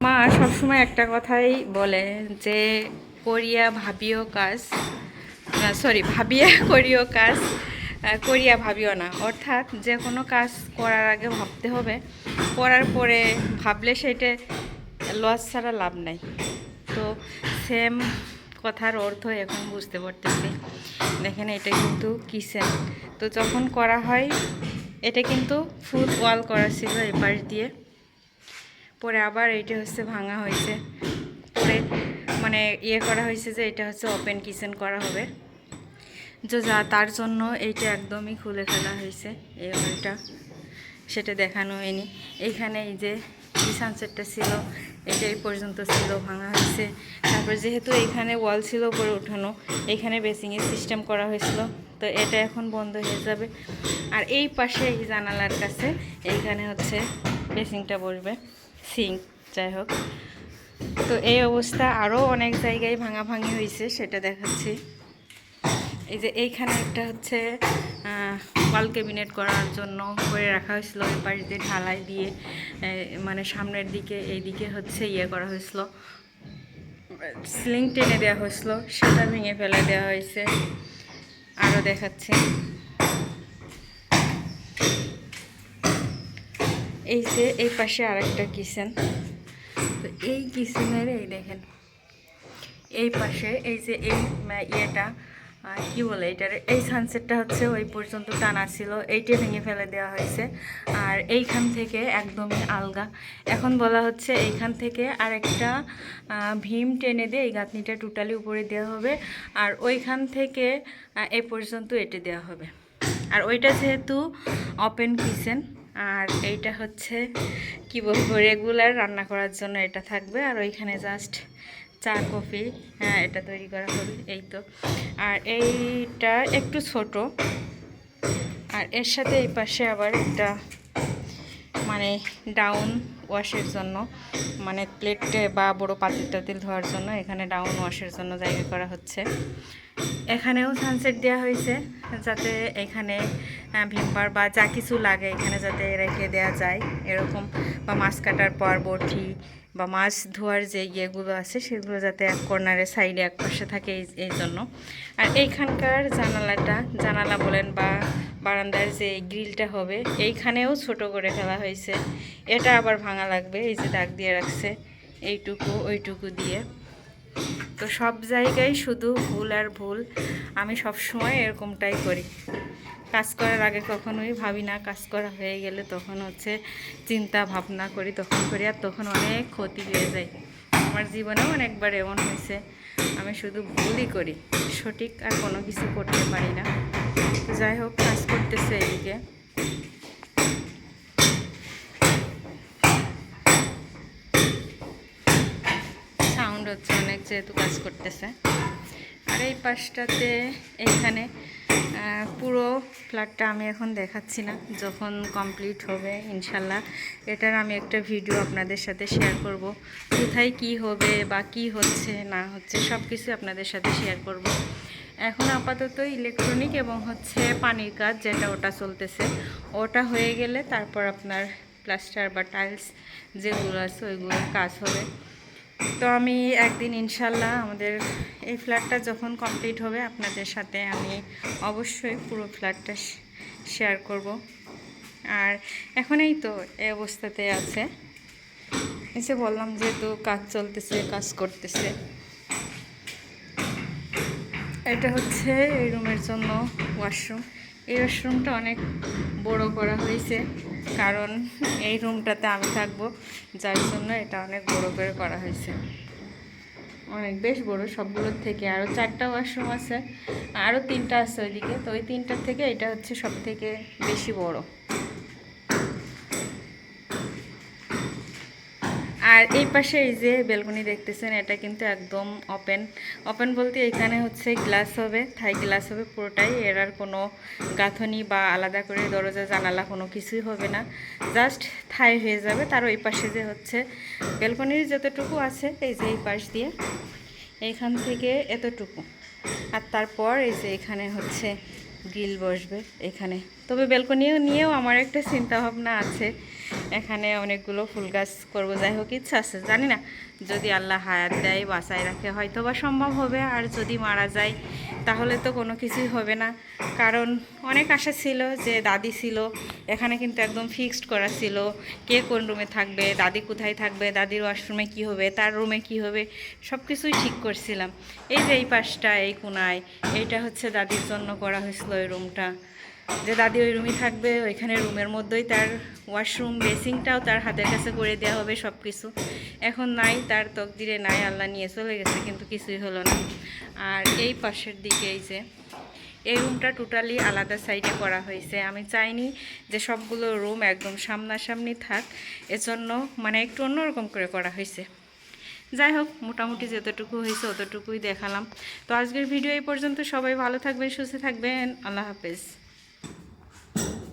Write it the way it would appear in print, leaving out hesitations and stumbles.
মা সবসময় একটা কথাই বলে যে করিয়া ভাবিও কাজ, সরি, ভাবিয়া করিও কাজ, করিয়া ভাবিও না। অর্থাৎ যে কোনো কাজ করার আগে ভাবতে হবে, করার পরে ভাবলে সেটা লস ছাড়া লাভ নাই। তো সেম কথার অর্থ এখন বুঝতে পারতেছি। দেখেন, এটা কিন্তু কিচেন। তো যখন করা হয়, এটা কিন্তু ফুল ওয়াল করা ছিল এই পাশ দিয়ে, পরে আবার এইটা হচ্ছে ভাঙা হয়েছে, পরে মানে করা হয়েছে যে এটা হচ্ছে ওপেন কিচেন করা হবে। যা তার জন্য এইটা একদমই খুলে ফেলা হয়েছে, এই ওয়ালটা, সেটা দেখানো হয়নি। এইখানে এই যে সানসেটটা ছিল, এটা এই পর্যন্ত ছিল, ভাঙা হয়েছে। তারপর যেহেতু এইখানে ওয়াল ছিল উপরে উঠানো, এইখানে বেসিংয়ের সিস্টেম করা হয়েছিল, তো এটা এখন বন্ধ হয়ে যাবে। আর এই পাশে এই জানালার কাছে এইখানে হচ্ছে বেসিংটা বসবে, সিঙ্ক, যাই হোক। তো এই অবস্থা আরও অনেক জায়গায় ভাঙাভাঙি হয়েছে, সেটা দেখাচ্ছি। এই যে এইখানে একটা হচ্ছে ওয়াল ক্যাবিনেট করার জন্য করে রাখা হয়েছিল, ওই পাশ দিয়ে ঢালাই দিয়ে, মানে সামনের দিকে এই দিকে হচ্ছে করা হয়েছিল, সিলিং টেনে দেওয়া হয়েছিল, সেটা ভেঙে ফেলে দেওয়া হয়েছে। আরও দেখাচ্ছি, এই যে এই পাশে আরেকটা কিচেন। তো এই কিচেনের এই দেখেন, এই পাশে এই যে এই ইয়েটা কি বলে, এটার এই সানসেটটা হচ্ছে ওই পর্যন্ত টানা ছিল, এইটা ভেঙে ফেলে দেওয়া হয়েছে। আর এইখান থেকে একদমই আলগা, এখন বলা হচ্ছে এইখান থেকে আরেকটা ভীম টেনে দিয়ে এই গাঁথনিটা টোটালি উপরে দেওয়া হবে, আর ওইখান থেকে এই পর্যন্ত এটে দেওয়া হবে। আর ওইটা যেহেতু ওপেন কিচেন, আর এইটা হচ্ছে কি বলবো, রেগুলার রান্না করার জন্য এটা থাকবে, আর ওইখানে জাস্ট চা কফি, হ্যাঁ, এটা তৈরি করা হবে, এই তো। আর এইটা একটু ছোট, আর এর সাথে এই পাশে আবার একটা মানে ডাউন ওয়াশের জন্য, মানে প্লেটে বা বড় পাতিল টাতিল ধোয়ার জন্য এখানে ডাউন ওয়াশের জন্য জায়গা করা হচ্ছে। এখানেও সানসেট দেওয়া হয়েছে, যাতে এখানে ভিমবার বা যা কিছু লাগে এখানে যাতে রেখে দেওয়া যায় এরকম, বা মাছ কাটার পর বটি বা মাছ ধোয়ার যে ইয়েগুলো আছে সেগুলো যাতে এক কর্নারে সাইডে এক পাশে থাকে, এই জন্য। আর এইখানকার জানালা বলেন বা বারান্দার যে গ্রিলটা হবে, এইখানেও ছোট করে ফেলা হয়েছে, এটা আবার ভাঙা লাগবে। এই যে দাগ দিয়ে রাখছে এইটুকু ওইটুকু দিয়ে। তো সব জায়গায় শুধু ভুল আর ভুল। আমি সব সময় এরকমটাই করি, কাজ করার আগে কখনোই ভাবি না, কাজ করা হয়ে গেলে তখন হচ্ছে চিন্তা ভাবনা করি, তখন করি, আর তখন অনেক ক্ষতি হয়ে যায়। আমার জীবনেও অনেকবার এমন হয়েছে, আমি শুধু ভুলই করি, সঠিক আর কোনো কিছু করতে পারি না। তো যাই হোক, কাজ করতেছে এদিকে। সাউন্ড হচ্ছে অনেক, যেহেতু কাজ করতেছে। আর এই পাশটাতে এইখানে পুরো ফ্ল্যাটটা আমি এখন দেখাচ্ছি না, যখন কমপ্লিট হবে ইনশাল্লাহ এটার আমি একটা ভিডিও আপনাদের সাথে শেয়ার করব, কোথায় কি হবে বা কি হচ্ছে না হচ্ছে সব কিছু আপনাদের সাথে শেয়ার করব। এখন আপাতত ইলেকট্রনিক এবং হচ্ছে পানির কাজ, যেটা ওটা চলতেছে, ওটা হয়ে গেলে তারপর আপনার প্লাস্টার বা টাইলস যেগুলো আছে ওইগুলোর কাজ হবে। তো আমি একদিন ইনশাল্লাহ আমাদের এই ফ্ল্যাটটা যখন কমপ্লিট হবে আপনাদের সাথে আমি অবশ্যই পুরো ফ্ল্যাটটা শেয়ার করব। আর এখন এই তো এই অবস্থাতে আছে, এসে বললাম যেহেতু কাজ চলতেছে, কাজ করতেছে। এটা হচ্ছে এই রুমের জন্য ওয়াশরুম। এই ওয়াশরুমটা অনেক বড় করা হয়েছে, কারণ এই রুমটাতে আমি থাকবো, যার জন্য এটা অনেক বড় করে করা হয়েছে, অনেক বেশ বড় সবগুলোর থেকে। আরও 4টা ওয়াশরুম আছে, আরও 3টা আছে ওইদিকে, তো ওই 3টার থেকে এটা হচ্ছে সব থেকে বেশি বড়। আর এই পাশে এই যে বেলকনি দেখতেছেন, এটা কিন্তু একদম ওপেন। ওপেন বলতে এখানে হচ্ছে গ্লাস হবে, থাই গ্লাস হবে পুরোটাই, এর আর কোনো গাঁথনি বা আলাদা করে দরজা জানালা কোনো কিছুই হবে না, জাস্ট থাই হয়ে যাবে। তার ওই পাশে যে হচ্ছে বেলকনির যতটুকু আছে, এই যে এই পাশ দিয়ে এইখান থেকে এতটুকু, আর তারপর এই যে এখানে হচ্ছে গ্রিল বসবে এখানে। তবে বেলকনিও নিয়েও আমার একটা চিন্তা ভাবনা আছে, এখানে অনেকগুলো ফুল গাছ করবো, যাই হোক ইচ্ছা আছে, জানি না যদি আল্লাহ হায়াত দেয় বাঁচায় রাখে হয়তো বা সম্ভব হবে, আর যদি মারা যায় তাহলে তো কোনো কিছুই হবে না। কারণ অনেক আশা ছিল যে দাদি ছিল এখানে, কিন্তু একদম ফিক্সড করা ছিল কে কোন রুমে থাকবে, দাদি কোথায় থাকবে, দাদির ওয়াশরুমে কি হবে, তার রুমে কি হবে, সব কিছুই ঠিক করছিলাম। এই যে এই পাশটা, এই কোনায়, এইটা হচ্ছে দাদির জন্য করা হয়েছিল ওই রুমটা, যে দাদি ওই রুমই থাকবে, ওইখানে রুমের মধ্যেই তার ওয়াশরুম বেসিংটাও তার হাতের কাছে করে দেওয়া হবে সব কিছু। এখন নাই, তার তকদিরে নাই, আল্লাহ নিয়ে চলে গেছে, কিন্তু কিছুই হলো না। আর এই পাশের দিকে এই যে এই রুমটা টোটালি আলাদা সাইডে করা হয়েছে, আমি চাইনি যে সবগুলো রুম একদম সামনাসামনি থাক, এজন্য মানে একটু অন্যরকম করে করা হয়েছে। যাই হোক, মোটামুটি যতটুকু হয়েছে অতটুকুই দেখালাম। তো আজকের ভিডিও এই পর্যন্ত, সবাই ভালো থাকবেন, সুস্থ থাকবেন, আল্লাহ হাফেজ।